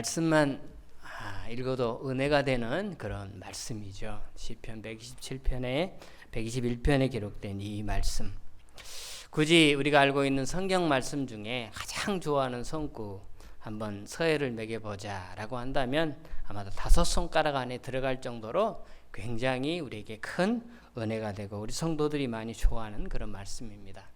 말씀만 읽어도 은혜가 되는 그런 말씀이죠. 시편 127편에 121편에 기록된 이 말씀. 굳이 우리가 알고 있는 성경 말씀 중에 가장 좋아하는 손구 한번 서예를 매겨보자 라고 한다면 아마도 5손가락 안에 들어갈 정도로 굉장히 우리에게 큰 은혜가 되고 우리 성도들이 많이 좋아하는 그런 말씀입니다.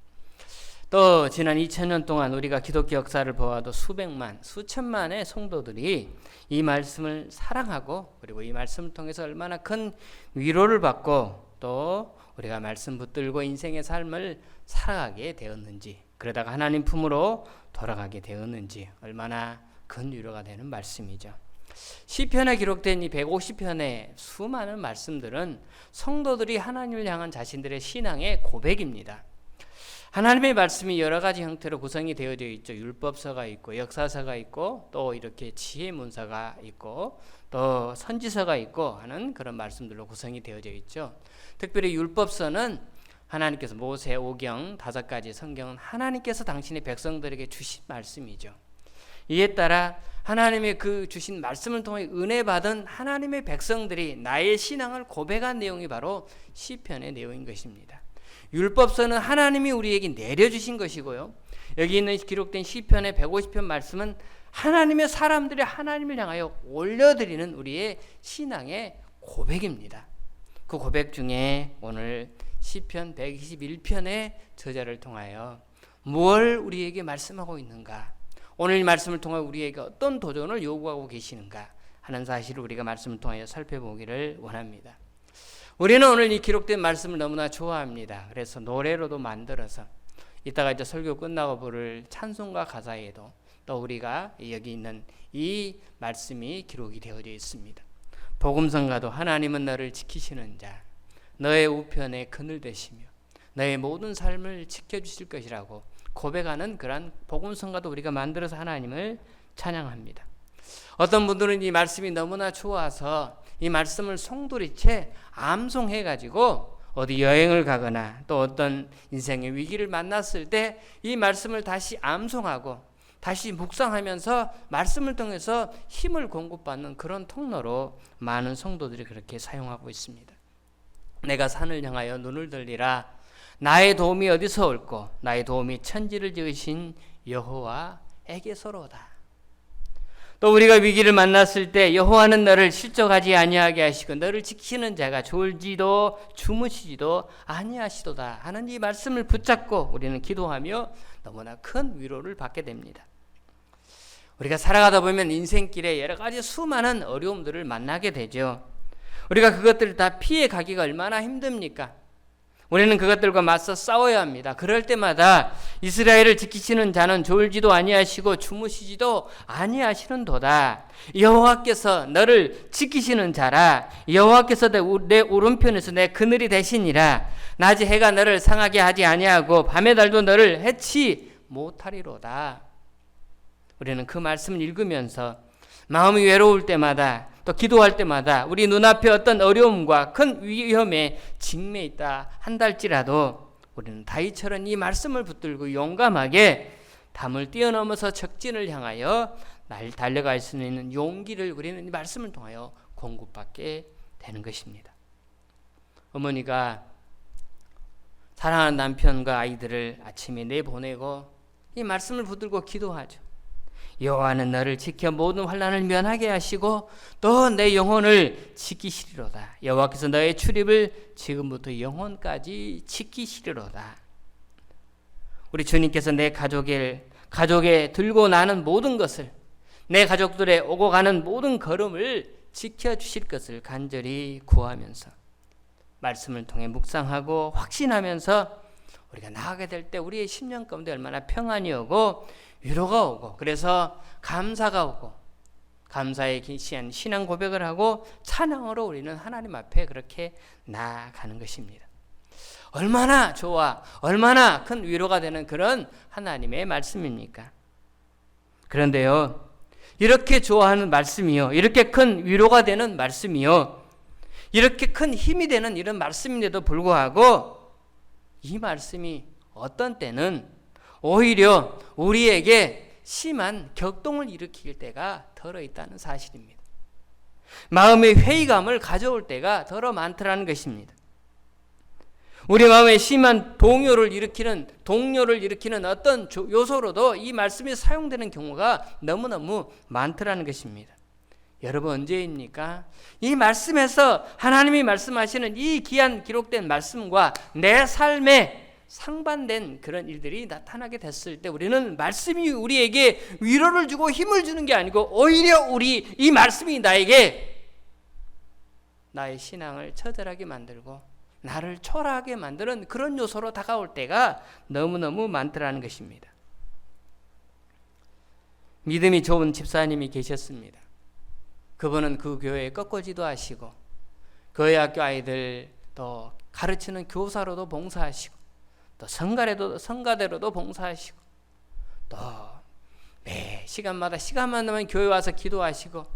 또 지난 2000년 동안 우리가 기독교 역사를 보아도 수백만, 수천만의 성도들이 이 말씀을 사랑하고 그리고 이 말씀을 통해서 얼마나 큰 위로를 받고 또 우리가 말씀 붙들고 인생의 삶을 살아가게 되었는지, 그러다가 하나님 품으로 돌아가게 되었는지 얼마나 큰 위로가 되는 말씀이죠. 시편에 기록된 이 150편의 수많은 말씀들은 성도들이 하나님을 향한 자신들의 신앙의 고백입니다. 하나님의 말씀이 여러 가지 형태로 구성이 되어져 있죠. 율법서가 있고 역사서가 있고 또 이렇게 지혜문서가 있고 또 선지서가 있고 하는 그런 말씀들로 구성이 되어져 있죠. 특별히 율법서는 하나님께서 모세, 오경 5가지 성경은 하나님께서 당신의 백성들에게 주신 말씀이죠. 이에 따라 하나님의 그 주신 말씀을 통해 은혜 받은 하나님의 백성들이 나의 신앙을 고백한 내용이 바로 시편의 내용인 것입니다. 율법서는 하나님이 우리에게 내려주신 것이고요. 여기 있는 기록된 시편의 150편 말씀은 하나님의 사람들이 하나님을 향하여 올려드리는 우리의 신앙의 고백입니다. 그 고백 중에 오늘 시편 121편의 저자를 통하여 무엇을 우리에게 말씀하고 있는가, 오늘 이 말씀을 통해 우리에게 어떤 도전을 요구하고 계시는가 하는 사실을 우리가 말씀을 통하여 살펴보기를 원합니다. 우리는 오늘 이 기록된 말씀을 너무나 좋아합니다. 그래서 노래로도 만들어서 이따가 이제 설교 끝나고 부를 찬송가 가사에도 또 우리가 여기 있는 이 말씀이 기록이 되어져 있습니다. 복음성가도 하나님은 너를 지키시는 자, 너의 우편에 그늘 되시며 너의 모든 삶을 지켜주실 것이라고 고백하는 그러한 복음성가도 우리가 만들어서 하나님을 찬양합니다. 어떤 분들은 이 말씀이 너무나 좋아서 이 말씀을 송두리째 암송해가지고 어디 여행을 가거나 또 어떤 인생의 위기를 만났을 때 이 말씀을 다시 암송하고 다시 묵상하면서 말씀을 통해서 힘을 공급받는 그런 통로로 많은 성도들이 그렇게 사용하고 있습니다. 내가 산을 향하여 눈을 들리라. 나의 도움이 어디서 올꼬? 나의 도움이 천지를 지으신 여호와에게서로다. 또 우리가 위기를 만났을 때 여호와는 너를 실족하지 아니하게 하시고 너를 지키는 자가 졸지도 주무시지도 아니하시도다 하는 이 말씀을 붙잡고 우리는 기도하며 너무나 큰 위로를 받게 됩니다. 우리가 살아가다 보면 인생길에 여러 가지 수많은 어려움들을 만나게 되죠. 우리가 그것들을 다 피해 가기가 얼마나 힘듭니까? 우리는 그것들과 맞서 싸워야 합니다. 그럴 때마다 이스라엘을 지키시는 자는 졸지도 아니하시고 주무시지도 아니하시는도다. 여호와께서 너를 지키시는 자라. 여호와께서 내 오른편에서 내 그늘이 되시니라. 낮에 해가 너를 상하게 하지 아니하고 밤의 달도 너를 해치 못하리로다. 우리는 그 말씀을 읽으면서 마음이 외로울 때마다 또 기도할 때마다 우리 눈앞에 어떤 어려움과 큰 위험에 직면해 있다 한달지라도 우리는 다윗처럼 이 말씀을 붙들고 용감하게 담을 뛰어넘어서 적진을 향하여 달려갈 수 있는 용기를 우리는 이 말씀을 통하여 공급받게 되는 것입니다. 어머니가 사랑하는 남편과 아이들을 아침에 내보내고 이 말씀을 붙들고 기도하죠. 여호와는 너를 지켜 모든 환난을 면하게 하시고 또 내 영혼을 지키시리로다. 여호와께서 너의 출입을 지금부터 영혼까지 지키시리로다. 우리 주님께서 내 가족에 들고 나는 모든 것을, 내 가족들의 오고 가는 모든 걸음을 지켜주실 것을 간절히 구하면서 말씀을 통해 묵상하고 확신하면서 우리가 나아가게 될 때 우리의 심령 가운데 얼마나 평안이 오고 위로가 오고 그래서 감사가 오고 감사의 기시한 신앙 고백을 하고 찬양으로 우리는 하나님 앞에 그렇게 나아가는 것입니다. 얼마나 좋아, 얼마나 큰 위로가 되는 그런 하나님의 말씀입니까? 그런데요, 이렇게 좋아하는 말씀이요, 이렇게 큰 위로가 되는 말씀이요, 이렇게 큰 힘이 되는 이런 말씀인데도 불구하고 이 말씀이 어떤 때는 오히려 우리에게 심한 격동을 일으킬 때가 덜어 있다는 사실입니다. 마음의 회의감을 가져올 때가 덜어 많더라는 것입니다. 우리 마음에 심한 동요를 일으키는 어떤 요소로도 이 말씀이 사용되는 경우가 너무너무 많더라는 것입니다. 여러분, 언제입니까? 이 말씀에서 하나님이 말씀하시는 이 귀한 기록된 말씀과 내 삶에 상반된 그런 일들이 나타나게 됐을 때 우리는 말씀이 우리에게 위로를 주고 힘을 주는 게 아니고 오히려 이 말씀이 나에게 나의 신앙을 처절하게 만들고 나를 초라하게 만드는 그런 요소로 다가올 때가 너무너무 많더라는 것입니다. 믿음이 좋은 집사님이 계셨습니다. 그분은 그 교회에 꺾어지도 하시고 교회 학교 아이들 또 가르치는 교사로도 봉사하시고 또 성가대로도 봉사하시고 또 매 시간만 나면 교회 와서 기도하시고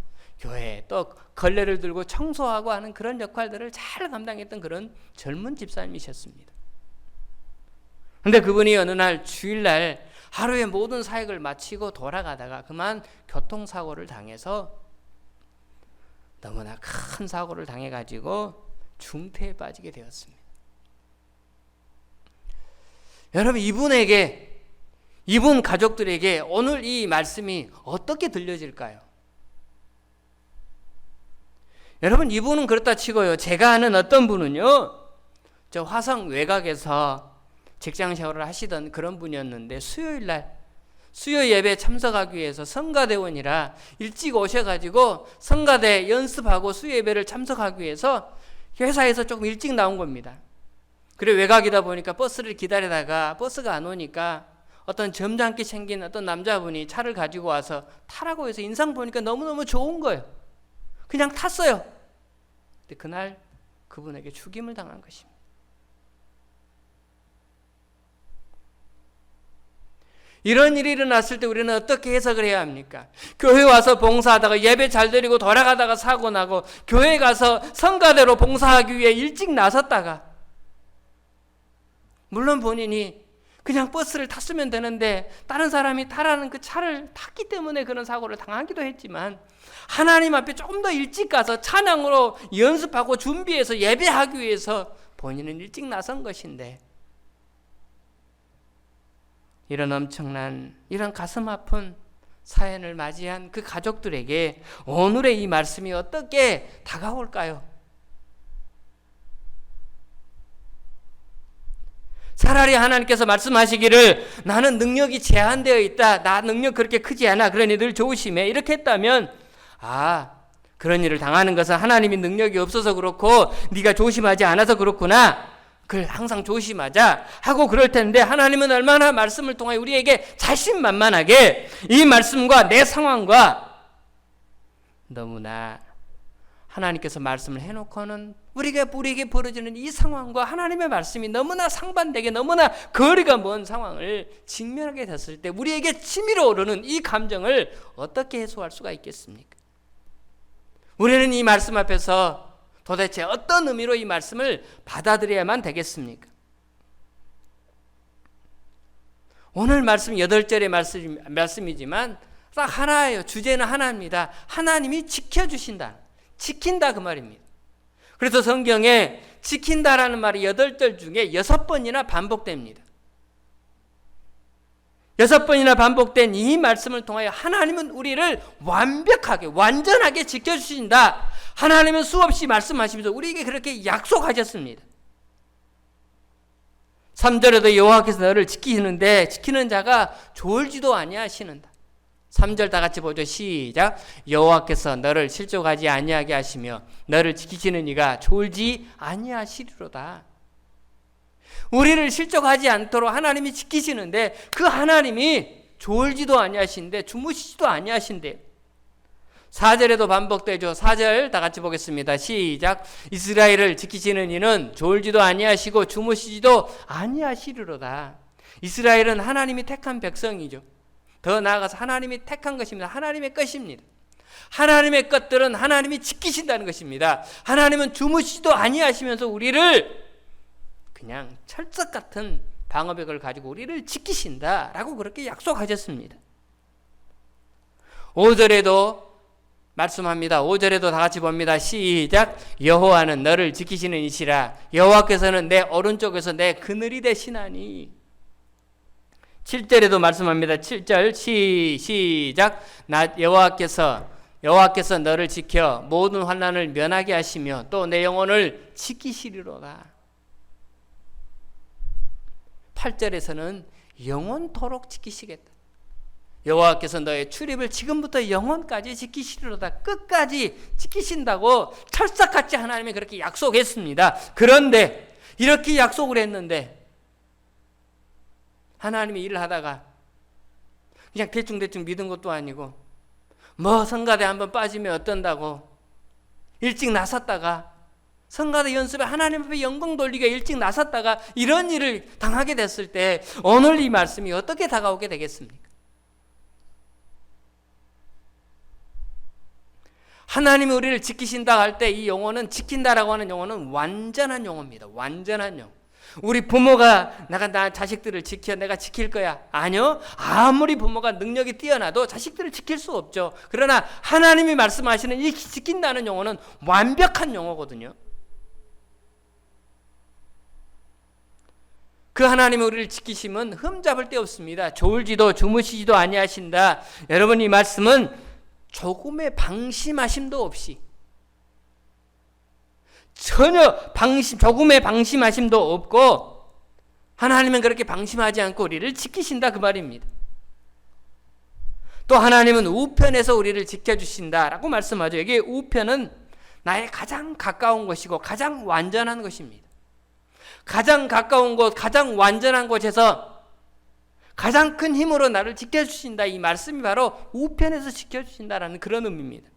교회에 또 걸레를 들고 청소하고 하는 그런 역할들을 잘 감당했던 그런 젊은 집사님이셨습니다. 그런데 그분이 어느 날 주일날 하루의 모든 사역을 마치고 돌아가다가 그만 교통사고를 당해서 너무나 큰 사고를 당해가지고 중태에 빠지게 되었습니다. 여러분, 이분 가족들에게 오늘 이 말씀이 어떻게 들려질까요? 여러분, 이분은 그렇다 치고요, 제가 아는 어떤 분은요, 저 화성 외곽에서 직장 생활을 하시던 그런 분이었는데 수요일날 수요 예배에 참석하기 위해서 성가대원이라 일찍 오셔가지고 성가대 연습하고 수요 예배를 참석하기 위해서 회사에서 조금 일찍 나온 겁니다. 그래 외곽이다 보니까 버스를 기다리다가 버스가 안 오니까 어떤 점잖게 생긴 어떤 남자분이 차를 가지고 와서 타라고 해서 인상 보니까 너무너무 좋은 거예요. 그냥 탔어요. 근데 그날 그분에게 죽임을 당한 것입니다. 이런 일이 일어났을 때 우리는 어떻게 해석을 해야 합니까? 교회 와서 봉사하다가 예배 잘 드리고 돌아가다가 사고 나고 교회 가서 성가대로 봉사하기 위해 일찍 나섰다가 물론 본인이 그냥 버스를 탔으면 되는데 다른 사람이 타라는 그 차를 탔기 때문에 그런 사고를 당하기도 했지만 하나님 앞에 조금 더 일찍 가서 찬양으로 연습하고 준비해서 예배하기 위해서 본인은 일찍 나선 것인데 이런 엄청난 이런 가슴 아픈 사연을 맞이한 그 가족들에게 오늘의 이 말씀이 어떻게 다가올까요? 차라리 하나님께서 말씀하시기를 나는 능력이 제한되어 있다. 나 능력 그렇게 크지 않아. 그러니 늘 조심해. 이렇게 했다면 그런 일을 당하는 것은 하나님이 능력이 없어서 그렇고 네가 조심하지 않아서 그렇구나. 그걸 항상 조심하자 하고 그럴 텐데 하나님은 얼마나 말씀을 통해 우리에게 자신만만하게 이 말씀과 내 상황과 너무나 하나님께서 말씀을 해놓고는 우리에게 벌어지는 이 상황과 하나님의 말씀이 너무나 상반되게 너무나 거리가 먼 상황을 직면하게 됐을 때 우리에게 치밀어 오르는 이 감정을 어떻게 해소할 수가 있겠습니까? 우리는 이 말씀 앞에서 도대체 어떤 의미로 이 말씀을 받아들여야만 되겠습니까? 오늘 말씀 8절의 말씀이지만 딱 하나예요. 주제는 하나입니다. 하나님이 지켜주신다. 지킨다 그 말입니다. 그래서 성경에 지킨다라는 말이 8절 중에 6번이나 반복됩니다. 6번이나 반복된 이 말씀을 통하여 하나님은 우리를 완전하게 지켜주신다. 하나님은 수없이 말씀하시면서 우리에게 그렇게 약속하셨습니다. 3절에도 여호와께서 너를 지키시는데 지키는 자가 졸지도 아니하시는다. 3절 다 같이 보죠. 시작. 여호와께서 너를 실족하지 아니하게 하시며 너를 지키시는 이가 졸지 아니하시리로다. 우리를 실족하지 않도록 하나님이 지키시는데 그 하나님이 졸지도 아니하신데 주무시지도 아니하신대요. 4절에도 반복되죠. 4절 다 같이 보겠습니다. 시작. 이스라엘을 지키시는 이는 졸지도 아니하시고 주무시지도 아니하시리로다. 이스라엘은 하나님이 택한 백성이죠. 더 나아가서 하나님이 택한 것입니다. 하나님의 것입니다. 하나님의 것들은 하나님이 지키신다는 것입니다. 하나님은 주무시지도 아니하시면서 우리를 그냥 철석 같은 방어벽을 가지고 우리를 지키신다라고 그렇게 약속하셨습니다. 5절에도 말씀합니다. 5절에도 다 같이 봅니다. 시작. 여호와는 너를 지키시는 이시라. 여호와께서는 내 오른쪽에서 내 그늘이 되시나니. 7절에도 말씀합니다. 7절 시작. 여호와께서 너를 지켜 모든 환난을 면하게 하시며 또 내 영혼을 지키시리로다. 8절에서는 영원토록 지키시겠다. 여호와께서 너의 출입을 지금부터 영원까지 지키시리로다. 끝까지 지키신다고 철석같이 하나님이 그렇게 약속했습니다. 그런데 이렇게 약속을 했는데 하나님이 일을 하다가 그냥 대충 믿은 것도 아니고 뭐 성가대 한번 빠지면 어떤다고 일찍 나섰다가 성가대 연습에 하나님 앞에 영광 돌리게 일찍 나섰다가 이런 일을 당하게 됐을 때 오늘 이 말씀이 어떻게 다가오게 되겠습니까? 하나님이 우리를 지키신다 할 때 이 용어는 지킨다라고 하는 용어는 완전한 용어입니다. 완전한 용어. 우리 부모가 나 자식들을 지켜 내가 지킬 거야. 아니요. 아무리 부모가 능력이 뛰어나도 자식들을 지킬 수 없죠. 그러나 하나님이 말씀하시는 이 지킨다는 용어는 완벽한 용어거든요. 그 하나님이 우리를 지키심은 흠잡을 데 없습니다. 졸지도 주무시지도 아니하신다. 여러분 이 말씀은 조금의 방심하심도 없이 전혀 조금의 방심하심도 없고 하나님은 그렇게 방심하지 않고 우리를 지키신다 그 말입니다. 또 하나님은 우편에서 우리를 지켜주신다라고 말씀하죠. 여기 우편은 나의 가장 가까운 것이고 가장 완전한 것입니다. 가장 가까운 곳, 가장 완전한 곳에서 가장 큰 힘으로 나를 지켜주신다. 이 말씀이 바로 우편에서 지켜주신다라는 그런 의미입니다.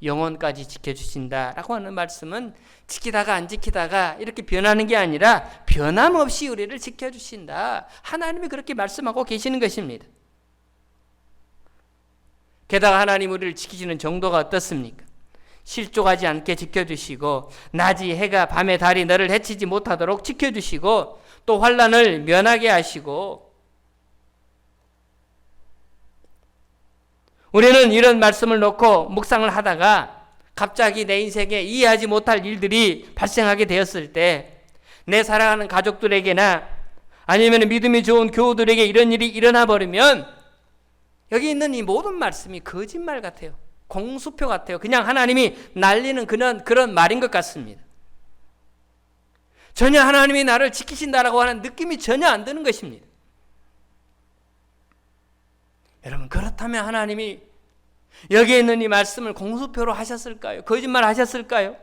영원까지 지켜주신다라고 하는 말씀은 지키다가 안 지키다가 이렇게 변하는 게 아니라 변함없이 우리를 지켜주신다. 하나님이 그렇게 말씀하고 계시는 것입니다. 게다가 하나님 우리를 지키시는 정도가 어떻습니까? 실족하지 않게 지켜주시고 낮이 해가 밤에 달이 너를 해치지 못하도록 지켜주시고 또 환난을 면하게 하시고 우리는 이런 말씀을 놓고 묵상을 하다가 갑자기 내 인생에 이해하지 못할 일들이 발생하게 되었을 때 내 사랑하는 가족들에게나 아니면 믿음이 좋은 교우들에게 이런 일이 일어나 버리면 여기 있는 이 모든 말씀이 거짓말 같아요. 공수표 같아요. 그냥 하나님이 날리는 그런 말인 것 같습니다. 전혀 하나님이 나를 지키신다라고 하는 느낌이 전혀 안 드는 것입니다. 여러분 그렇다면 하나님이 여기에 있는 이 말씀을 공수표로 하셨을까요? 거짓말 하셨을까요?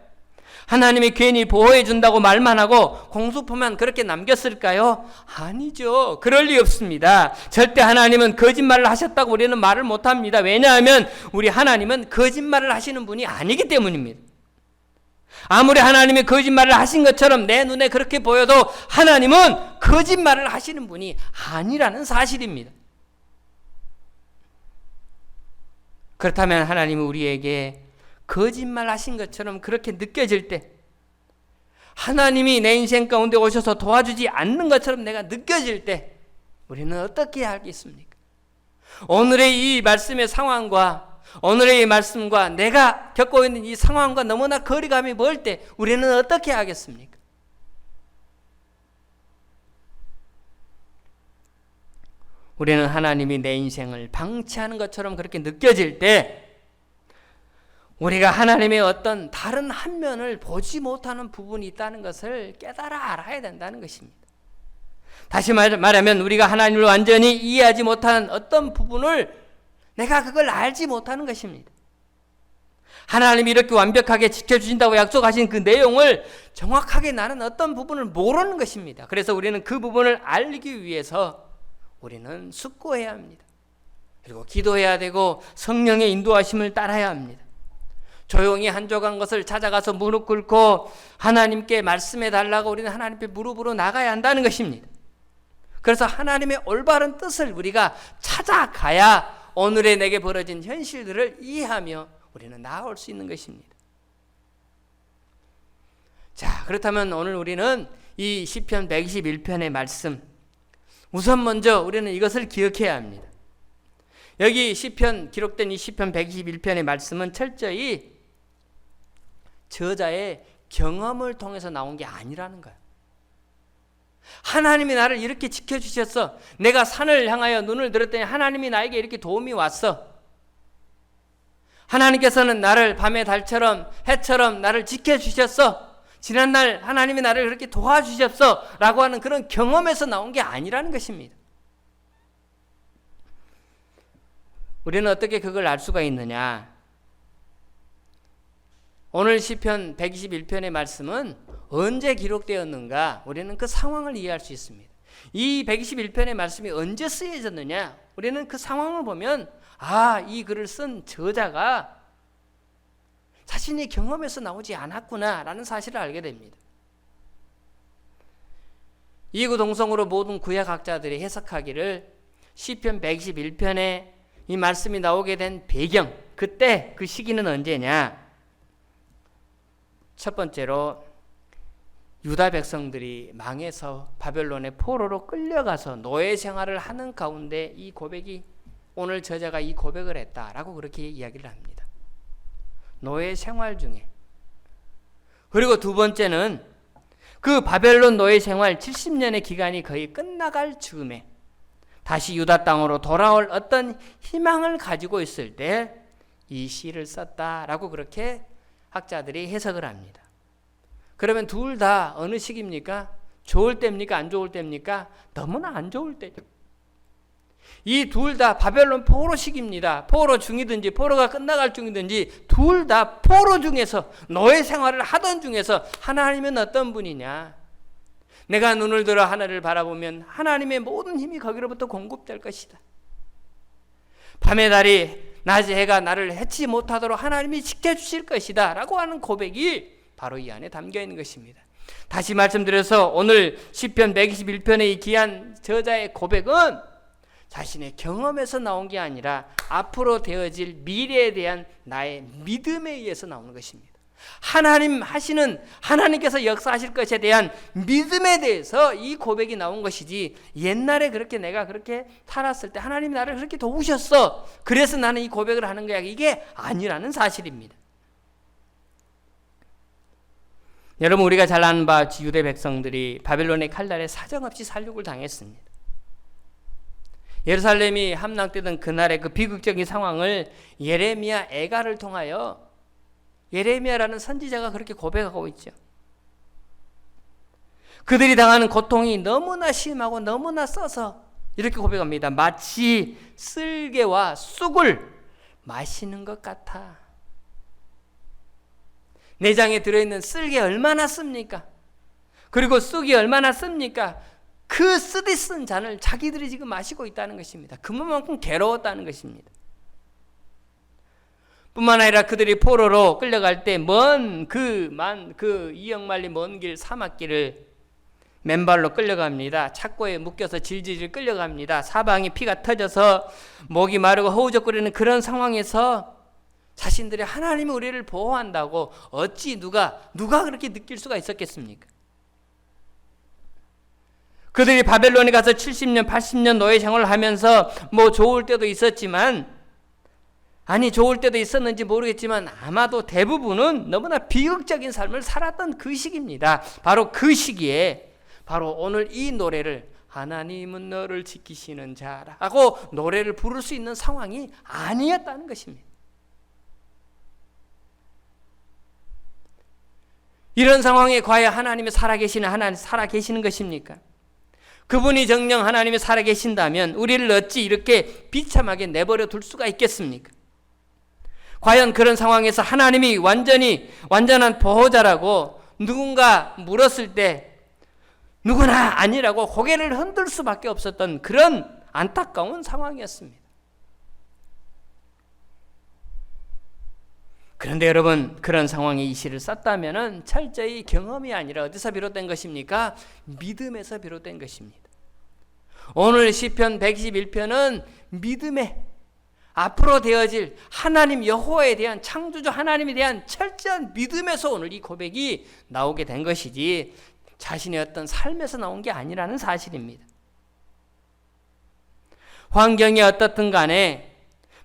하나님이 괜히 보호해 준다고 말만 하고 공수표만 그렇게 남겼을까요? 아니죠. 그럴 리 없습니다. 절대 하나님은 거짓말을 하셨다고 우리는 말을 못합니다. 왜냐하면 우리 하나님은 거짓말을 하시는 분이 아니기 때문입니다. 아무리 하나님이 거짓말을 하신 것처럼 내 눈에 그렇게 보여도 하나님은 거짓말을 하시는 분이 아니라는 사실입니다. 그렇다면 하나님은 우리에게 거짓말 하신 것처럼 그렇게 느껴질 때 하나님이 내 인생 가운데 오셔서 도와주지 않는 것처럼 내가 느껴질 때 우리는 어떻게 해야 하겠습니까? 오늘의 이 말씀의 상황과 오늘의 이 말씀과 내가 겪고 있는 이 상황과 너무나 거리감이 멀 때 우리는 어떻게 하겠습니까? 우리는 하나님이 내 인생을 방치하는 것처럼 그렇게 느껴질 때 우리가 하나님의 어떤 다른 한 면을 보지 못하는 부분이 있다는 것을 깨달아 알아야 된다는 것입니다. 다시 말하면 우리가 하나님을 완전히 이해하지 못한 어떤 부분을 내가 그걸 알지 못하는 것입니다. 하나님이 이렇게 완벽하게 지켜주신다고 약속하신 그 내용을 정확하게 나는 어떤 부분을 모르는 것입니다. 그래서 우리는 그 부분을 알기 위해서 우리는 숙고해야 합니다. 그리고 기도해야 되고 성령의 인도하심을 따라야 합니다. 조용히 한적한 것을 찾아가서 무릎 꿇고 하나님께 말씀해 달라고 우리는 하나님께 무릎으로 나가야 한다는 것입니다. 그래서 하나님의 올바른 뜻을 우리가 찾아가야 오늘의 내게 벌어진 현실들을 이해하며 우리는 나아올 수 있는 것입니다. 자, 그렇다면 오늘 우리는 이 시편 121편의 말씀, 우선 먼저 우리는 이것을 기억해야 합니다. 여기 시편 기록된 이 시편 121편의 말씀은 철저히 저자의 경험을 통해서 나온 게 아니라는 거예요. 하나님이 나를 이렇게 지켜주셨어. 내가 산을 향하여 눈을 들었더니 하나님이 나에게 이렇게 도움이 왔어. 하나님께서는 나를 밤의 달처럼 해처럼 나를 지켜주셨어. 지난날 하나님이 나를 그렇게 도와주셨어 라고 하는 그런 경험에서 나온 게 아니라는 것입니다. 우리는 어떻게 그걸 알 수가 있느냐? 오늘 시편 121편의 말씀은 언제 기록되었는가? 우리는 그 상황을 이해할 수 있습니다. 이 121편의 말씀이 언제 쓰여졌느냐? 우리는 그 상황을 보면 이 글을 쓴 저자가 자신의 경험에서 나오지 않았구나 라는 사실을 알게 됩니다. 이구동성으로 모든 구약학자들이 해석하기를 시편 121편에 이 말씀이 나오게 된 배경, 그때 그 시기는 언제냐? 첫 번째로 유다 백성들이 망해서 바벨론의 포로로 끌려가서 노예 생활을 하는 가운데 이 고백이, 오늘 저자가 이 고백을 했다라고 그렇게 이야기를 합니다. 노예 생활 중에. 그리고 두 번째는 그 바벨론 노예 생활 70년의 기간이 거의 끝나갈 즈음에 다시 유다 땅으로 돌아올 어떤 희망을 가지고 있을 때 이 시를 썼다라고 그렇게 학자들이 해석을 합니다. 그러면 둘 다 어느 시기입니까? 좋을 때입니까? 안 좋을 때입니까? 너무나 안 좋을 때죠. 이 둘 다 바벨론 포로 시기입니다. 포로 중이든지 포로가 끝나갈 중이든지 둘 다 포로 중에서 노예 생활을 하던 중에서 하나님은 어떤 분이냐? 내가 눈을 들어 하늘을 바라보면 하나님의 모든 힘이 거기로부터 공급될 것이다. 밤의 달이 낮의 해가 나를 해치 못하도록 하나님이 지켜주실 것이다 라고 하는 고백이 바로 이 안에 담겨 있는 것입니다. 다시 말씀드려서 오늘 시편 121편의 이 귀한 저자의 고백은 자신의 경험에서 나온 게 아니라 앞으로 되어질 미래에 대한 나의 믿음에 의해서 나오는 것입니다. 하나님 하시는, 하나님께서 역사하실 것에 대한 믿음에 대해서 이 고백이 나온 것이지, 옛날에 그렇게 내가 그렇게 살았을 때 하나님이 나를 그렇게 도우셨어, 그래서 나는 이 고백을 하는 거야, 이게 아니라는 사실입니다. 여러분, 우리가 잘 아는 바 유대 백성들이 바벨론의 칼날에 사정없이 살육을 당했습니다. 예루살렘이 함락되던 그날의 그 비극적인 상황을 예레미야 애가를 통하여 예레미야라는 선지자가 그렇게 고백하고 있죠. 그들이 당하는 고통이 너무나 심하고 너무나 써서 이렇게 고백합니다. 마치 쓸개와 쑥을 마시는 것 같아. 내장에 들어있는 쓸개 얼마나 씁니까? 그리고 쑥이 얼마나 씁니까? 그 쓰디 쓴 잔을 자기들이 지금 마시고 있다는 것입니다. 그만큼 괴로웠다는 것입니다. 뿐만 아니라 그들이 포로로 끌려갈 때 먼 그 2억 마일리 먼 길 사막길을 맨발로 끌려갑니다. 착고에 묶여서 질질 끌려갑니다. 사방이 피가 터져서 목이 마르고 허우적거리는 그런 상황에서 자신들이 하나님이 우리를 보호한다고 어찌 누가 그렇게 느낄 수가 있었겠습니까? 그들이 바벨론에 가서 70년, 80년 노예 생활을 하면서 뭐 좋을 때도 있었지만, 좋을 때도 있었는지 모르겠지만 아마도 대부분은 너무나 비극적인 삶을 살았던 그 시기입니다. 바로 그 시기에 바로 오늘 이 노래를, 하나님은 너를 지키시는 자라고 노래를 부를 수 있는 상황이 아니었다는 것입니다. 이런 상황에 과연 하나님이 살아계시는 것입니까? 그분이 정녕 하나님이 살아계신다면 우리를 어찌 이렇게 비참하게 내버려 둘 수가 있겠습니까? 과연 그런 상황에서 하나님이 완전한 보호자라고 누군가 물었을 때 누구나 아니라고 고개를 흔들 수밖에 없었던 그런 안타까운 상황이었습니다. 그런데 여러분, 그런 상황에 이 시를 썼다면 철저히 경험이 아니라 어디서 비롯된 것입니까? 믿음에서 비롯된 것입니다. 오늘 시편 121편은 믿음에, 앞으로 되어질 하나님 여호와에 대한, 창조주 하나님에 대한 철저한 믿음에서 오늘 이 고백이 나오게 된 것이지 자신의 어떤 삶에서 나온 게 아니라는 사실입니다. 환경이 어떻든 간에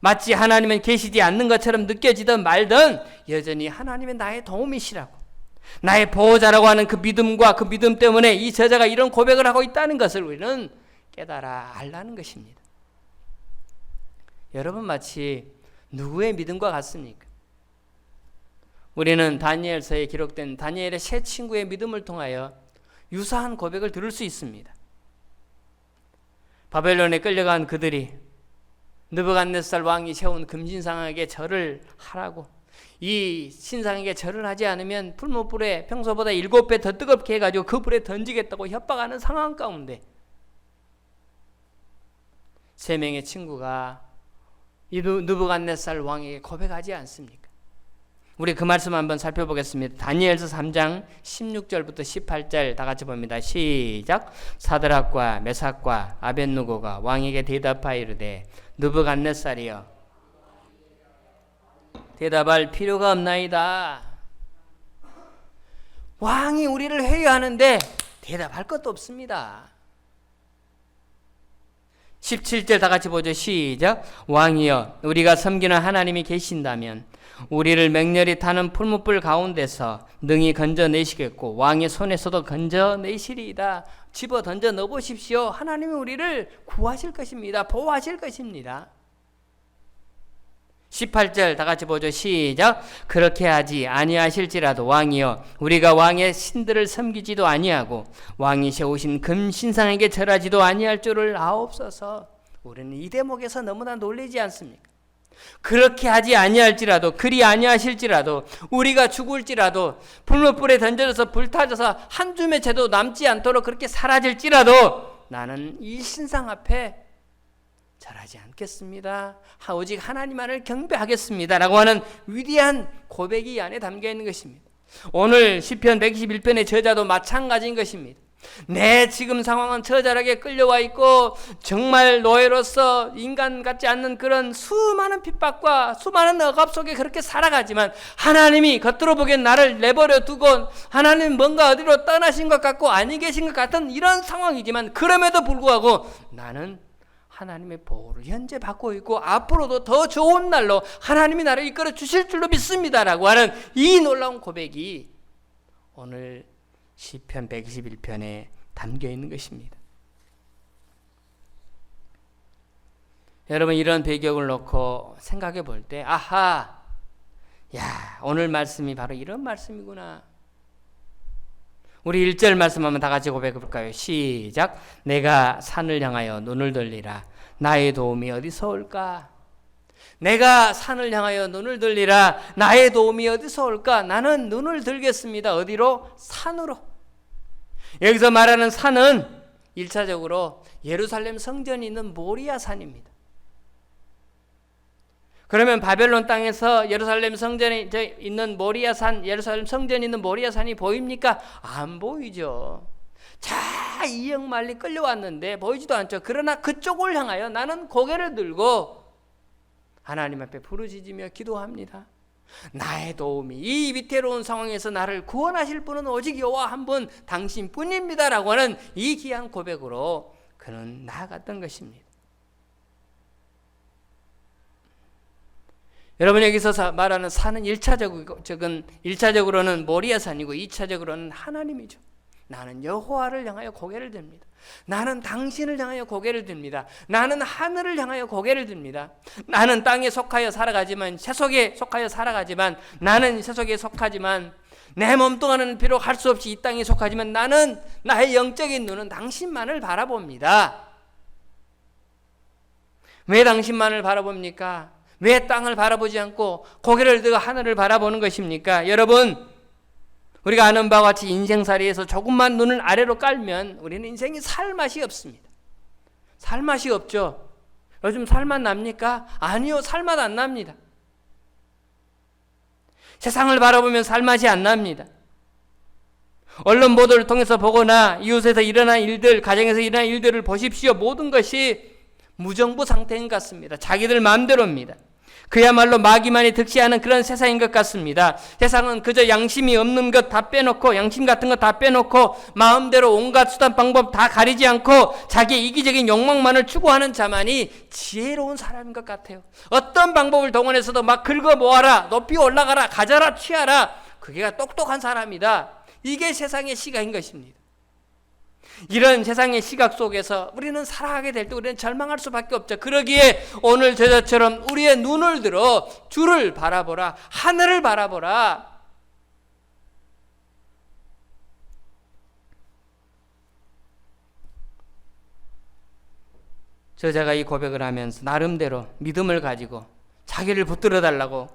마치 하나님은 계시지 않는 것처럼 느껴지든 말든 여전히 하나님의 나의 도움이시라고, 나의 보호자라고 하는 그 믿음과 그 믿음 때문에 이 저자가 이런 고백을 하고 있다는 것을 우리는 깨달아 알라는 것입니다. 여러분, 마치 누구의 믿음과 같습니까? 우리는 다니엘서에 기록된 다니엘의 세 친구의 믿음을 통하여 유사한 고백을 들을 수 있습니다. 바벨론에 끌려간 그들이 느부갓네살 왕이 세운 금신상에게 절을 하라고, 이 신상에게 절을 하지 않으면 풀무불에 평소보다 7배 더 뜨겁게 해가지고 그 불에 던지겠다고 협박하는 상황 가운데 세 명의 친구가 이 느부갓네살 왕에게 고백하지 않습니까? 우리 그 말씀 한번 살펴보겠습니다. 다니엘서 3장 16절부터 18절 다 같이 봅니다. 시작. 사드락과 메삭과 아벳느고가 왕에게 대답하여 이르되 느부갓네살이여 대답할 필요가 없나이다. 왕이 우리를 회유하는데 대답할 것도 없습니다. 17절 다 같이 보죠. 시작. 왕이여 우리가 섬기는 하나님이 계신다면 우리를 맹렬히 타는 풀무불 가운데서 능히 건져내시겠고 왕의 손에서도 건져내시리이다. 집어 던져 넣어보십시오. 하나님이 우리를 구하실 것입니다. 보호하실 것입니다. 18절 다 같이 보죠. 시작. 그렇게 하지 아니하실지라도 왕이여 우리가 왕의 신들을 섬기지도 아니하고 왕이 세우신 금신상에게 절하지도 아니할 줄을 아옵소서. 우리는 이 대목에서 너무나 놀라지 않습니까? 그렇게 하지 아니할지라도, 그리 아니하실지라도, 우리가 죽을지라도, 풀무불에 던져져서 불타져서 한 줌의 채도 남지 않도록 그렇게 사라질지라도 나는 이 신상 앞에 절하지 않겠습니다. 오직 하나님만을 경배하겠습니다. 라고 하는 위대한 고백이 이 안에 담겨 있는 것입니다. 오늘 시편 121편의 저자도 마찬가지인 것입니다. 내 지금 상황은 처절하게 끌려와 있고 정말 노예로서 인간 같지 않는 그런 수많은 핍박과 수많은 억압 속에 그렇게 살아가지만 하나님이 겉으로 보기엔 나를 내버려 두고 하나님 뭔가 어디로 떠나신 것 같고 아니 계신 것 같은 이런 상황이지만 그럼에도 불구하고 나는 하나님의 보호를 현재 받고 있고 앞으로도 더 좋은 날로 하나님이 나를 이끌어 주실 줄로 믿습니다라고 하는 이 놀라운 고백이 오늘 시편 121편에 담겨 있는 것입니다. 여러분, 이런 배경을 놓고 생각해 볼 때 아하, 야, 오늘 말씀이 바로 이런 말씀이구나. 우리 1절 말씀 한번 다 같이 고백해 볼까요? 시작. 내가 산을 향하여 눈을 돌리라. 나의 도움이 어디서 올까? 내가 산을 향하여 눈을 들리라. 나의 도움이 어디서 올까? 나는 눈을 들겠습니다. 어디로? 산으로. 여기서 말하는 산은 1차적으로 예루살렘 성전이 있는 모리아 산입니다. 그러면 바벨론 땅에서 예루살렘 성전에 있는 모리아 산, 예루살렘 성전이 있는 모리아 산이 보입니까? 안 보이죠. 자, 이역만리 끌려왔는데 보이지도 않죠. 그러나 그쪽을 향하여 나는 고개를 들고 하나님 앞에 부르짖으며 기도합니다. 나의 도움이 이 위태로운 상황에서 나를 구원하실 분은 오직 여호와 한 분 당신뿐입니다 라고 하는 이 귀한 고백으로 그는 나아갔던 것입니다. 여러분, 여기서 말하는 산은 1차적으로는 모리아 산이고 2차적으로는 하나님이죠. 나는 여호와를 향하여 고개를 듭니다. 나는 당신을 향하여 고개를 듭니다. 나는 하늘을 향하여 고개를 듭니다. 나는 땅에 속하여 살아가지만, 세속에 속하여 살아가지만, 나는 세속에 속하지만, 내 몸뚱아리는 비록 할 수 없이 이 땅에 속하지만 나는 나의 영적인 눈은 당신만을 바라봅니다. 왜 당신만을 바라봅니까? 왜 땅을 바라보지 않고 고개를 들고 하늘을 바라보는 것입니까? 여러분, 우리가 아는 바와 같이 인생살이에서 조금만 눈을 아래로 깔면 우리는 인생이 살 맛이 없습니다. 살 맛이 없죠. 요즘 살맛 납니까? 아니요, 살맛 안 납니다. 세상을 바라보면 살맛이 안 납니다. 언론 보도를 통해서 보거나 이웃에서 일어난 일들, 가정에서 일어난 일들을 보십시오. 모든 것이 무정부 상태인 것 같습니다. 자기들 마음대로입니다. 그야말로 마귀만이 득시하는 그런 세상인 것 같습니다. 세상은 그저 양심이 없는 것 다 빼놓고, 양심 같은 거 다 빼놓고 마음대로 온갖 수단 방법 다 가리지 않고 자기의 이기적인 욕망만을 추구하는 자만이 지혜로운 사람인 것 같아요. 어떤 방법을 동원해서도 막 긁어 모아라, 높이 올라가라, 가져라, 취하라, 그게 똑똑한 사람이다. 이게 세상의 시각인 것입니다. 이런 세상의 시각 속에서 우리는 살아가게 될 때 우리는 절망할 수밖에 없죠. 그러기에 오늘 저자처럼 우리의 눈을 들어 주를 바라보라, 하늘을 바라보라. 저자가 이 고백을 하면서 나름대로 믿음을 가지고 자기를 붙들어 달라고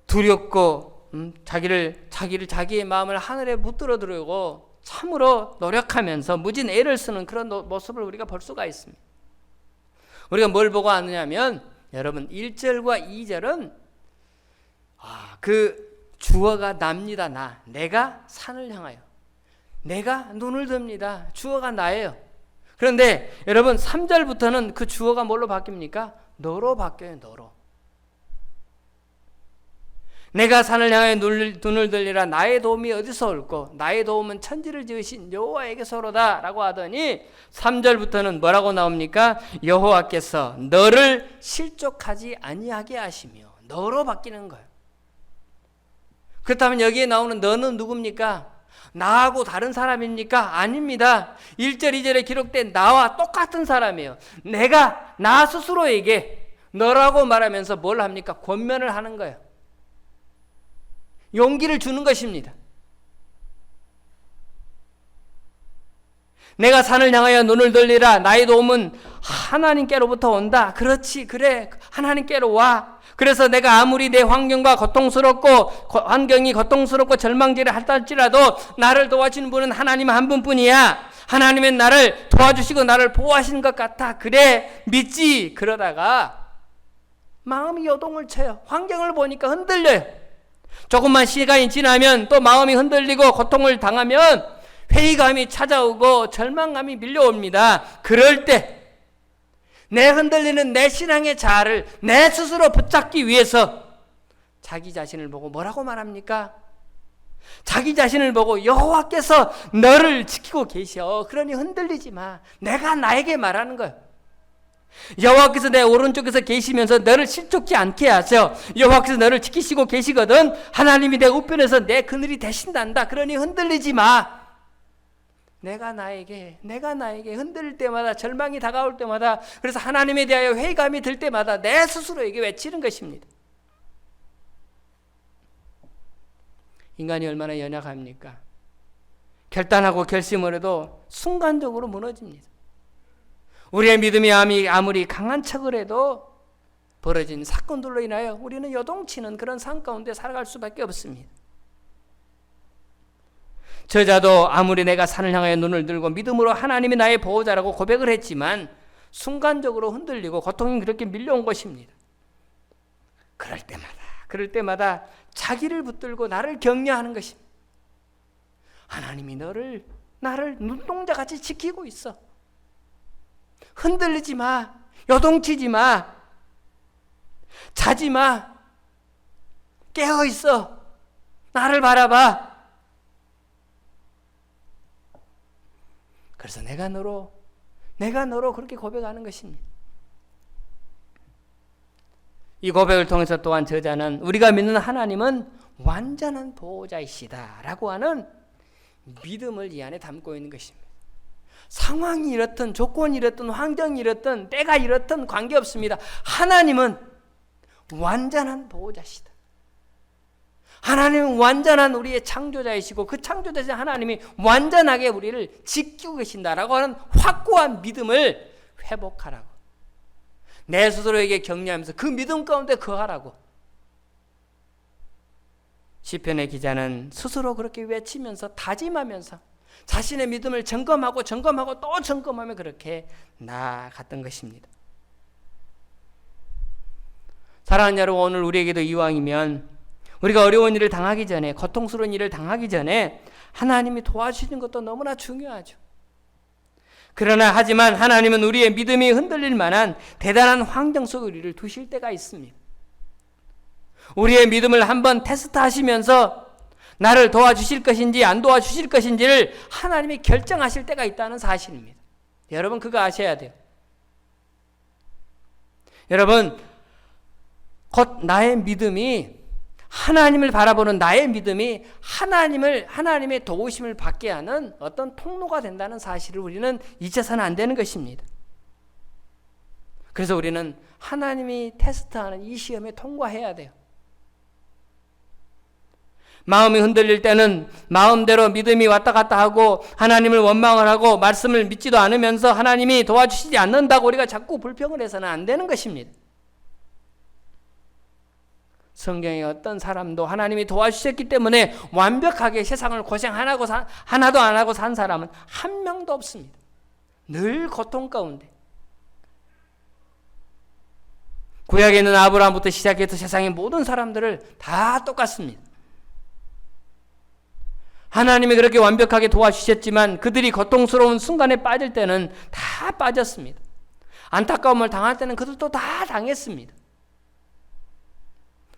두렵고 자기의 마음을 하늘에 붙들어 두려고 참으로 노력하면서 무진 애를 쓰는 그런 모습을 우리가 볼 수가 있습니다. 우리가 뭘 보고 아느냐면 여러분 1절과 2절은 그 주어가 납니다. 내가 산을 향하여 내가 눈을 듭니다. 주어가 나예요. 그런데 여러분 3절부터는 그 주어가 뭘로 바뀝니까? 너로 바뀌어요. 너로. 내가 산을 향하여 눈을 들리라. 나의 도움이 어디서 올꼬? 나의 도움은 천지를 지으신 여호와에게서로다 라고 하더니 3절부터는 뭐라고 나옵니까? 여호와께서 너를 실족하지 아니하게 하시며 너로 바뀌는 거예요. 그렇다면 여기에 나오는 너는 누굽니까? 나하고 다른 사람입니까? 아닙니다. 1절 2절에 기록된 나와 똑같은 사람이에요. 내가 나 스스로에게 너라고 말하면서 뭘 합니까? 권면을 하는 거예요. 용기를 주는 것입니다. 내가 산을 향하여 눈을 들리라. 나의 도움은 하나님께로부터 온다. 그렇지, 그래, 하나님께로 와. 그래서 내가 아무리 내 환경이 고통스럽고 절망질을 할지라도 나를 도와주는 분은 하나님 한 분뿐이야. 하나님은 나를 도와주시고 나를 보호하시는 것 같아. 그래, 믿지. 그러다가 마음이 요동을 쳐요. 환경을 보니까 흔들려요. 조금만 시간이 지나면 또 마음이 흔들리고 고통을 당하면 회의감이 찾아오고 절망감이 밀려옵니다. 그럴 때 내 흔들리는 내 신앙의 자아를 내 스스로 붙잡기 위해서 자기 자신을 보고 뭐라고 말합니까? 자기 자신을 보고 여호와께서 너를 지키고 계셔. 그러니 흔들리지 마. 내가 나에게 말하는 거예요. 여호와께서 내 오른쪽에서 계시면서 너를 실족지 않게 하셔. 여호와께서 너를 지키시고 계시거든. 하나님이 내 우편에서 내 그늘이 되신단다. 그러니 흔들리지 마. 내가 나에게 흔들릴 때마다, 절망이 다가올 때마다, 그래서 하나님에 대하여 회의감이 들 때마다 내 스스로에게 외치는 것입니다. 인간이 얼마나 연약합니까? 결단하고 결심을 해도 순간적으로 무너집니다. 우리의 믿음이 아무리 강한 척을 해도 벌어진 사건들로 인하여 우리는 요동치는 그런 삶 가운데 살아갈 수밖에 없습니다. 저자도 아무리 내가 산을 향하여 눈을 들고 믿음으로 하나님이 나의 보호자라고 고백을 했지만 순간적으로 흔들리고 고통이 그렇게 밀려온 것입니다. 그럴 때마다 자기를 붙들고 나를 격려하는 것입니다. 하나님이 나를 눈동자같이 지키고 있어. 흔들리지 마. 요동치지 마. 자지 마. 깨어 있어. 나를 바라봐. 그래서 내가 너로 그렇게 고백하는 것입니다. 이 고백을 통해서 또한 저자는 우리가 믿는 하나님은 완전한 보호자이시다 라고 하는 믿음을 이 안에 담고 있는 것입니다. 상황이 이렇든 조건이 이렇든 환경이 이렇든 때가 이렇든 관계없습니다. 하나님은 완전한 보호자시다. 하나님은 완전한 우리의 창조자이시고 그 창조자이신 하나님이 완전하게 우리를 지키고 계신다라고 하는 확고한 믿음을 회복하라고, 내 스스로에게 격려하면서 그 믿음 가운데 거하라고. 시편의 기자는 스스로 그렇게 외치면서 다짐하면서 자신의 믿음을 점검하고 또 점검하며 그렇게 나아갔던 것입니다. 사랑하는 여러분, 오늘 우리에게도 이왕이면 우리가 어려운 일을 당하기 전에, 고통스러운 일을 당하기 전에 하나님이 도와주시는 것도 너무나 중요하죠. 하지만 하나님은 우리의 믿음이 흔들릴 만한 대단한 환경 속에 우리를 두실 때가 있습니다. 우리의 믿음을 한번 테스트하시면서 나를 도와주실 것인지 안 도와주실 것인지를 하나님이 결정하실 때가 있다는 사실입니다. 여러분 그거 아셔야 돼요. 여러분 곧 나의 믿음이 하나님을 바라보는 나의 믿음이 하나님의 도우심을 받게 하는 어떤 통로가 된다는 사실을 우리는 잊어서는 안 되는 것입니다. 그래서 우리는 하나님이 테스트하는 이 시험에 통과해야 돼요. 마음이 흔들릴 때는 마음대로 믿음이 왔다 갔다 하고 하나님을 원망을 하고 말씀을 믿지도 않으면서 하나님이 도와주시지 않는다고 우리가 자꾸 불평을 해서는 안 되는 것입니다. 성경에 어떤 사람도 하나님이 도와주셨기 때문에 완벽하게 세상을 고생 하나도 안 하고 산 사람은 한 명도 없습니다. 늘 고통 가운데. 구약에 있는 아브라함부터 시작해서 세상의 모든 사람들을 다 똑같습니다. 하나님이 그렇게 완벽하게 도와주셨지만 그들이 고통스러운 순간에 빠질 때는 다 빠졌습니다. 안타까움을 당할 때는 그들도 다 당했습니다.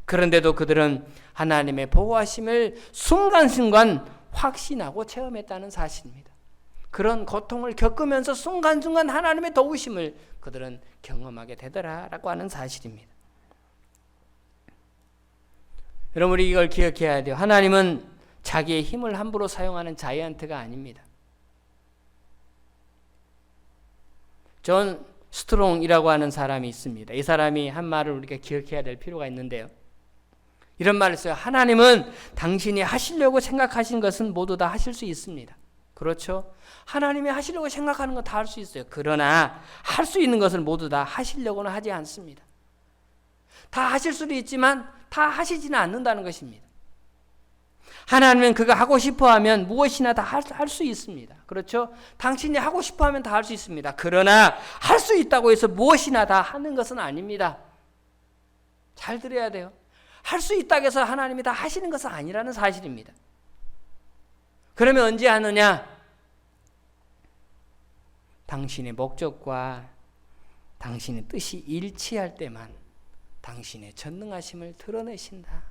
그런데도 그들은 하나님의 보호하심을 순간순간 확신하고 체험했다는 사실입니다. 그런 고통을 겪으면서 순간순간 하나님의 도우심을 그들은 경험하게 되더라라고 하는 사실입니다. 여러분 우리 이걸 기억해야 돼요. 하나님은 자기의 힘을 함부로 사용하는 자이언트가 아닙니다. 존 스트롱이라고 하는 사람이 있습니다. 이 사람이 한 말을 우리가 기억해야 될 필요가 있는데요. 이런 말을 했어요. 하나님은 당신이 하시려고 생각하신 것은 모두 다 하실 수 있습니다. 그렇죠? 하나님이 하시려고 생각하는 건 다 할 수 있어요. 그러나 할 수 있는 것을 모두 다 하시려고는 하지 않습니다. 다 하실 수도 있지만 다 하시지는 않는다는 것입니다. 하나님은 그가 하고 싶어하면 무엇이나 다 할 수 있습니다. 그렇죠? 당신이 하고 싶어하면 다 할 수 있습니다. 그러나 할 수 있다고 해서 무엇이나 다 하는 것은 아닙니다. 잘 들어야 돼요. 할 수 있다고 해서 하나님이 다 하시는 것은 아니라는 사실입니다. 그러면 언제 하느냐? 당신의 목적과 당신의 뜻이 일치할 때만 당신의 전능하심을 드러내신다.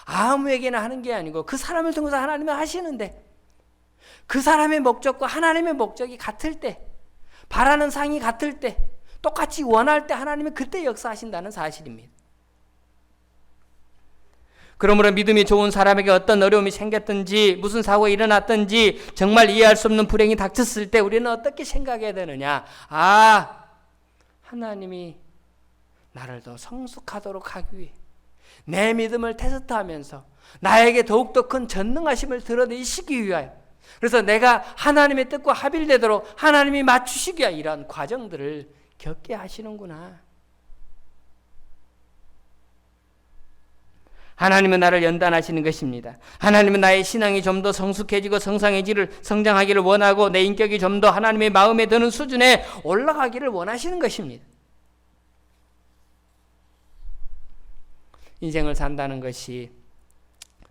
아무에게나 하는 게 아니고 그 사람을 통해서 하나님이 하시는데 그 사람의 목적과 하나님의 목적이 같을 때, 바라는 상이 같을 때, 똑같이 원할 때 하나님이 그때 역사하신다는 사실입니다. 그러므로 믿음이 좋은 사람에게 어떤 어려움이 생겼든지 무슨 사고가 일어났든지 정말 이해할 수 없는 불행이 닥쳤을 때 우리는 어떻게 생각해야 되느냐? 하나님이 나를 더 성숙하도록 하기 위해 내 믿음을 테스트하면서 나에게 더욱더 큰 전능하심을 드러내시기 위하여, 그래서 내가 하나님의 뜻과 합일되도록 하나님이 맞추시기 위하여 이러한 과정들을 겪게 하시는구나. 하나님은 나를 연단하시는 것입니다. 하나님은 나의 신앙이 좀 더 성숙해지고 성장하기를 원하고 내 인격이 좀 더 하나님의 마음에 드는 수준에 올라가기를 원하시는 것입니다. 인생을 산다는 것이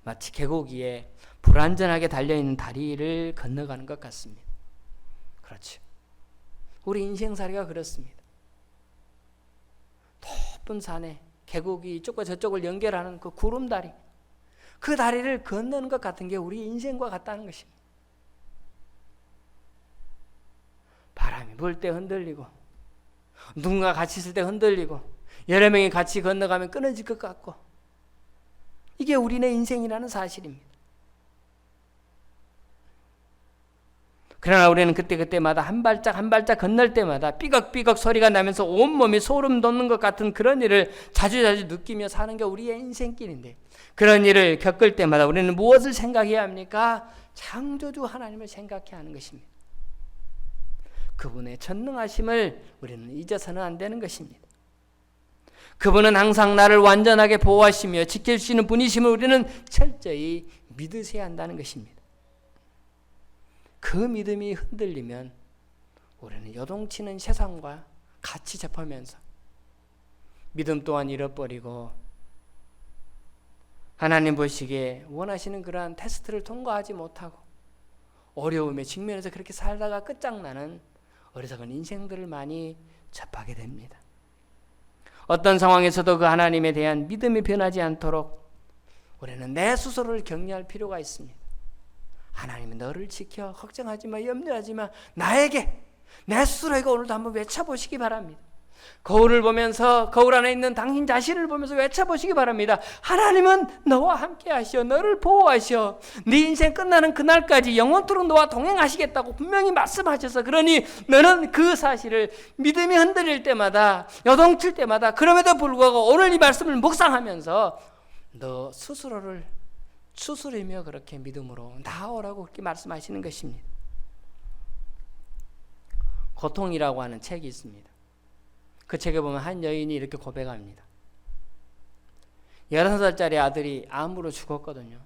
마치 계곡 위에 불안전하게 달려있는 다리를 건너가는 것 같습니다. 그렇죠. 우리 인생살이가 그렇습니다. 높은 산에 계곡이 이쪽과 저쪽을 연결하는 그 구름다리, 그 다리를 건너는 것 같은 게 우리 인생과 같다는 것입니다. 바람이 불 때 흔들리고 누군가 같이 있을 때 흔들리고 여러 명이 같이 건너가면 끊어질 것 같고, 이게 우리네 인생이라는 사실입니다. 그러나 우리는 그때마다 한 발짝 건널 때마다 삐걱삐걱 소리가 나면서 온몸이 소름 돋는 것 같은 그런 일을 자주 느끼며 사는 게 우리의 인생길인데, 그런 일을 겪을 때마다 우리는 무엇을 생각해야 합니까? 창조주 하나님을 생각해야 하는 것입니다. 그분의 전능하심을 우리는 잊어서는 안 되는 것입니다. 그분은 항상 나를 완전하게 보호하시며 지켜주시는 분이심을 우리는 철저히 믿으셔야 한다는 것입니다. 그 믿음이 흔들리면 우리는 요동치는 세상과 같이 접하면서 믿음 또한 잃어버리고 하나님 보시기에 원하시는 그러한 테스트를 통과하지 못하고 어려움에 직면해서 그렇게 살다가 끝장나는 어리석은 인생들을 많이 접하게 됩니다. 어떤 상황에서도 그 하나님에 대한 믿음이 변하지 않도록 우리는 내 스스로를 격려할 필요가 있습니다. 하나님은 너를 지켜. 걱정하지 마. 염려하지 마. 나에게, 내 스스로에게 오늘도 한번 외쳐보시기 바랍니다. 거울을 보면서, 거울 안에 있는 당신 자신을 보면서 외쳐보시기 바랍니다. 하나님은 너와 함께 하시어 너를 보호하시어 네 인생 끝나는 그날까지 영원토록 너와 동행하시겠다고 분명히 말씀하셔서, 그러니 너는 그 사실을 믿음이 흔들릴 때마다, 요동칠 때마다, 그럼에도 불구하고 오늘 이 말씀을 묵상하면서 너 스스로를 추스리며 그렇게 믿음으로 나아오라고 그렇게 말씀하시는 것입니다. 고통이라고 하는 책이 있습니다. 그 책에 보면 한 여인이 이렇게 고백합니다. 11살짜리 아들이 암으로 죽었거든요.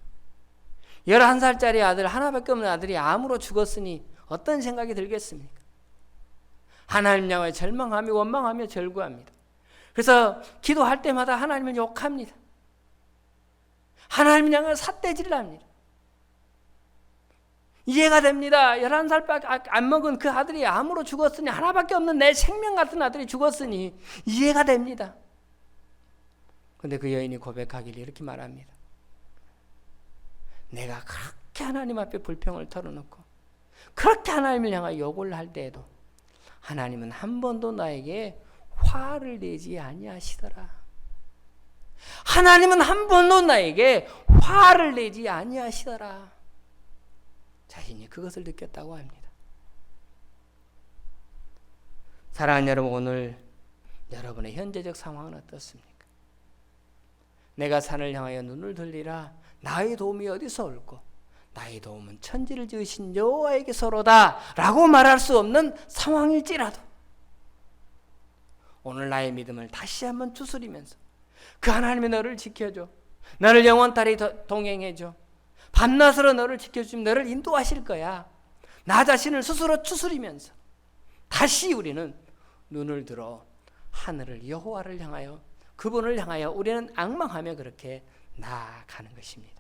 11살짜리 아들, 하나밖에 없는 아들이 암으로 죽었으니 어떤 생각이 들겠습니까? 하나님 향하여 절망하며 원망하며 절구합니다. 그래서 기도할 때마다 하나님을 욕합니다. 하나님 향하여 삿대질을 합니다. 이해가 됩니다. 11살밖에 안 먹은 그 아들이 암으로 죽었으니, 하나밖에 없는 내 생명 같은 아들이 죽었으니 이해가 됩니다. 그런데 그 여인이 고백하길 이렇게 말합니다. 내가 그렇게 하나님 앞에 불평을 털어놓고 그렇게 하나님을 향하여 욕을 할 때에도 하나님은 한 번도 나에게 화를 내지 아니하시더라. 하나님은 한 번도 나에게 화를 내지 아니하시더라. 자신이 그것을 느꼈다고 합니다. 사랑하는 여러분, 오늘 여러분의 현재적 상황은 어떻습니까? 내가 산을 향하여 눈을 들리라. 나의 도움이 어디서 올고 나의 도움은 천지를 지으신 여호와에게서로다 라고 말할 수 없는 상황일지라도 오늘 나의 믿음을 다시 한번 추스리면서 그 하나님이 너를 지켜줘, 너를 영원토록 동행해줘, 밤낮으로 너를 지켜주시면 너를 인도하실 거야. 나 자신을 스스로 추스리면서 다시 우리는 눈을 들어 하늘을, 여호와를 향하여, 그분을 향하여 우리는 앙망하며 그렇게 나아가는 것입니다.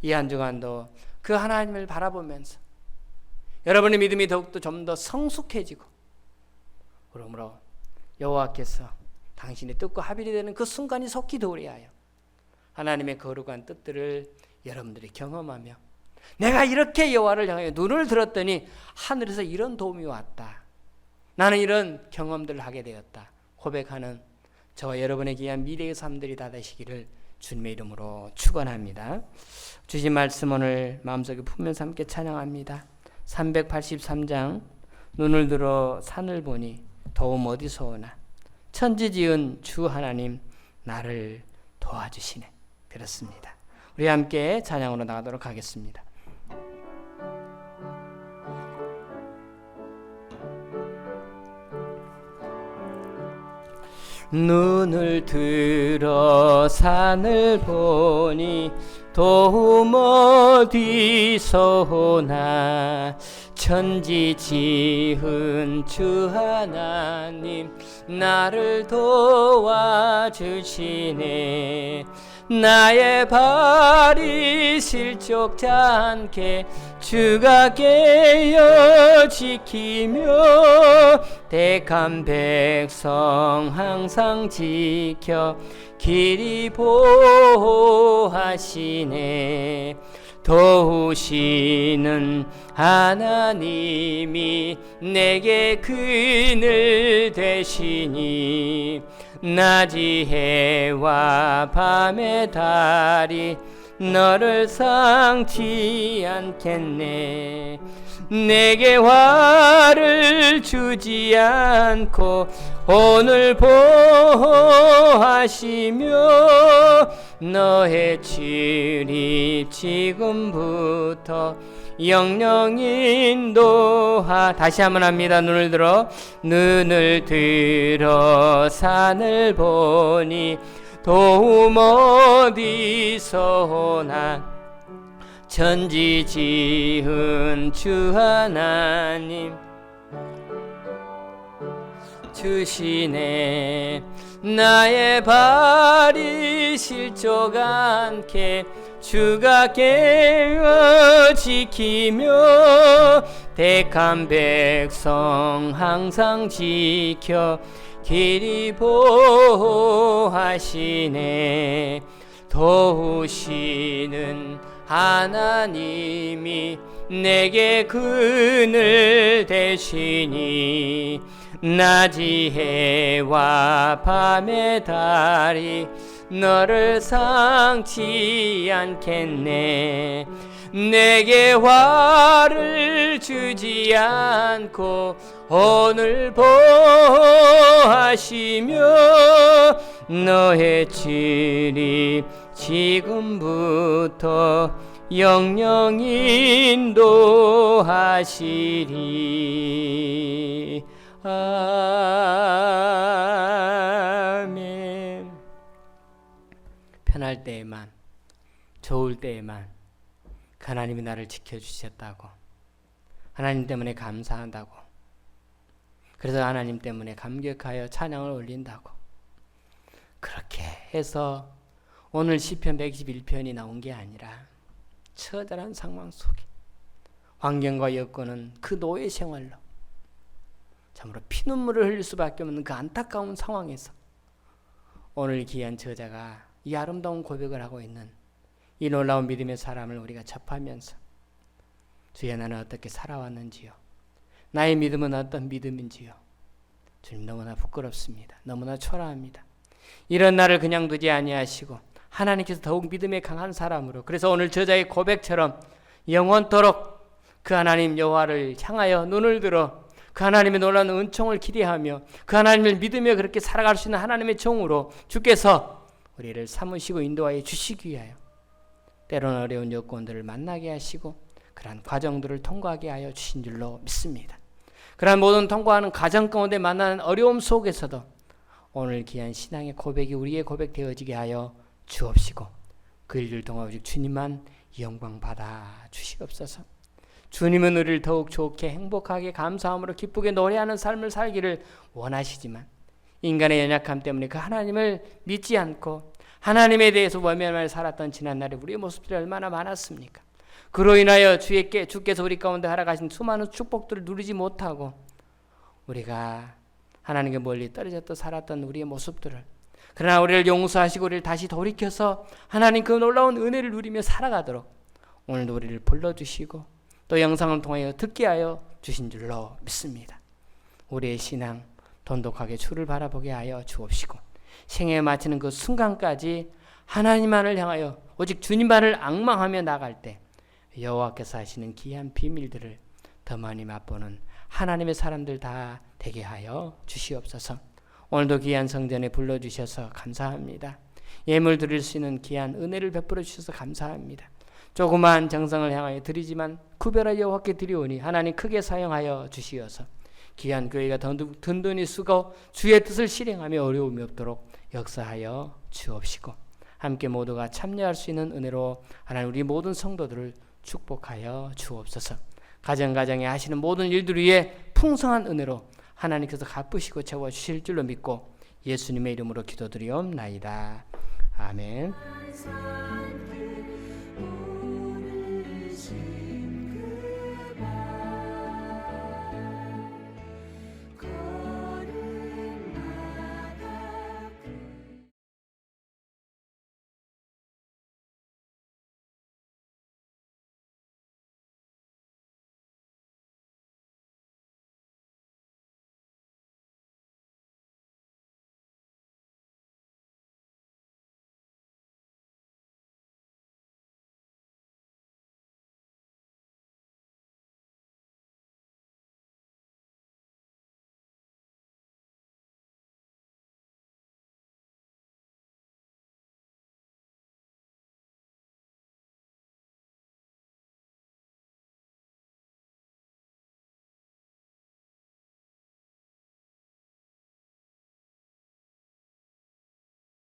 이 한 주간도 그 하나님을 바라보면서 여러분의 믿음이 더욱더 좀 더 성숙해지고, 그러므로 여호와께서 당신의 뜻과 합일이 되는 그 순간이 속히 도우리 하여 하나님의 거룩한 뜻들을 여러분들이 경험하며, 내가 이렇게 여호와를 향하여 눈을 들었더니 하늘에서 이런 도움이 왔다, 나는 이런 경험들을 하게 되었다 고백하는 저와 여러분의 귀한 미래의 삶들이 다 되시기를 주님의 이름으로 축원합니다. 주신 말씀 오늘 마음속에 품면서 함께 찬양합니다. 383장 눈을 들어 산을 보니 도움 어디서 오나, 천지 지은 주 하나님 나를 도와주시네. 그렇습니다. 우리 함께 찬양으로 나가도록 하겠습니다. 눈을 들어 산을 보니 도움 어디서 오나, 천지 지은 주 하나님 나를 도와주시네. 나의 발이 실족지 않게 주가 깨어 지키며, 택한 백성 항상 지켜 길이 보호하시네. 도우시는 하나님이 내게 그늘 되시니, 낮이 해와 밤의 달이 너를 상치 않겠네. 내게 화를 주지 않고 오늘 보호하시며, 너의 출입 지금부터 영영 인도하. 다시 한번 합니다. 눈을 들어 산을 보니 도움 어디서 오나, 천지 지은 주 하나님 주시네. 나의 발이 실족 않게 주가 깨어 지키며, 택한 백성 항상 지켜 길이 보호하시네. 도우시는 하나님이 내게 그늘 되시니 낮이 해와 밤의 달이 너를 상치 않겠네. 내게 화를 주지 않고 오늘 보호하시며 너의 질이 지금부터 영영 인도하시리. 아멘. 편할 때에만, 좋을 때에만 하나님이 나를 지켜주셨다고, 하나님 때문에 감사한다고, 그래서 하나님 때문에 감격하여 찬양을 올린다고, 그렇게 해서 오늘 시편 121편이 나온 게 아니라 처절한 상황 속에 환경과 여건은 그 노예 생활로 참으로 피눈물을 흘릴 수밖에 없는 그 안타까운 상황에서 오늘 귀한 저자가 이 아름다운 고백을 하고 있는 이 놀라운 믿음의 사람을 우리가 접하면서 주여 나는 어떻게 살아왔는지요, 나의 믿음은 어떤 믿음인지요, 주님 너무나 부끄럽습니다. 너무나 초라합니다. 이런 나를 그냥 두지 아니하시고 하나님께서 더욱 믿음에 강한 사람으로, 그래서 오늘 저자의 고백처럼 영원토록 그 하나님 여호와를 향하여 눈을 들어 그 하나님의 놀라운 은총을 기대하며 그 하나님을 믿으며 그렇게 살아갈 수 있는 하나님의 종으로 주께서 우리를 삼으시고 인도하여 주시기 위하여 때로는 어려운 여건들을 만나게 하시고 그러한 과정들을 통과하게 하여 주신 줄로 믿습니다. 그러한 모든 통과하는 과정 가운데 만나는 어려움 속에서도 오늘 귀한 신앙의 고백이 우리의 고백 되어지게 하여 주옵시고 그 일을 통하여 오직 주님만 영광 받아 주시옵소서. 주님은 우리를 더욱 좋게 행복하게 감사함으로 기쁘게 노래하는 삶을 살기를 원하시지만 인간의 연약함 때문에 그 하나님을 믿지 않고 하나님에 대해서 외면하며 살았던 지난날에 우리의 모습들이 얼마나 많았습니까? 그로 인하여 주께서 우리 가운데 허락하신 수많은 축복들을 누리지 못하고 우리가 하나님께 멀리 떨어졌다 살았던 우리의 모습들을, 그러나 우리를 용서하시고 우리를 다시 돌이켜서 하나님 그 놀라운 은혜를 누리며 살아가도록 오늘도 우리를 불러주시고 또 영상을 통하여 듣게 하여 주신 줄로 믿습니다. 우리의 신앙 돈독하게 주를 바라보게 하여 주옵시고 생애 마치는 그 순간까지 하나님만을 향하여 오직 주님만을 앙망하며 나갈 때 여호와께서 하시는 귀한 비밀들을 더 많이 맛보는 하나님의 사람들 다 되게 하여 주시옵소서. 오늘도 귀한 성전에 불러주셔서 감사합니다. 예물 드릴 수 있는 귀한 은혜를 베풀어 주셔서 감사합니다. 조그마한 정성을 향하여 드리지만 구별하여 여호와께 드리오니 하나님 크게 사용하여 주시어서 귀한 교회가 든든히 쓰고 주의 뜻을 실행하며 어려움이 없도록 역사하여 주옵시고 함께 모두가 참여할 수 있는 은혜로 하나님 우리 모든 성도들을 축복하여 주옵소서. 가정가정에 하시는 모든 일들 위에 풍성한 은혜로 하나님께서 갚으시고 채워주실 줄로 믿고 예수님의 이름으로 기도드리옵나이다. 아멘.